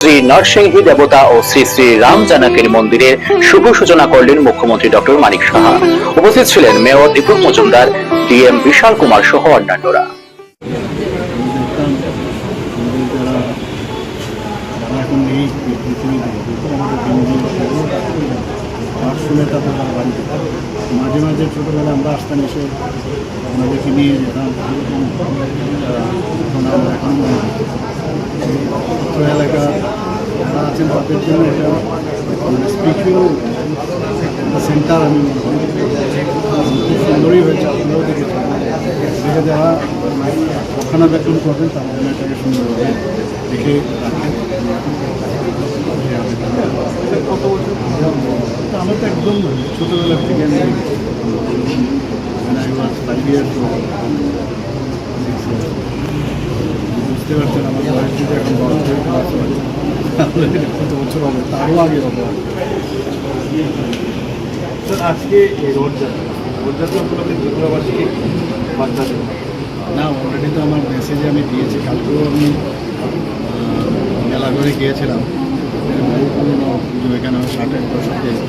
শ্রী নরসিংহী দেবতা ও শ্রী শ্রী রাম জানকীর মন্দিরের শুভ সূচনা করলেন মুখ্যমন্ত্রী ডক্টর মানিক সাহা। উপস্থিত ছিলেন মেয়র দীপক মজুমদার, ডিএম বিশাল কুমার সহ অন্যান্যরা। মাঝে মাঝে ছোটোবেলা আমরা আসতাম, এসে আমাদেরকে নিয়ে যেতাম। এখন এলাকা যারা আছেন তাদের জন্য এটা স্পিরিচুয়াল সেন্টার আমি মনে করি খুব সুন্দরই হয়েছে। আপনারাও দেখেছেন, দেখে যারা রক্ষণাবেক্ষণ করবেন তারা যেন এটাকে সুন্দরভাবে দেখে রাখেন। আমার তো একদম ছোটোবেলা থেকে আমি বুঝতে পারছেন আমার বয়স যদি এখন কত বছর হবে, তারও আগে হবে। আজকে এই রথযাত্রা উপলক্ষে ত্রিপুরাবাসীকে বার্তা দেব না, অলরেডি তো আমার মেসেজে আমি দিয়েছি। কালকেও আমি মেলাঘরে গিয়েছিলাম, পুজো এখানে 60-1 দশকে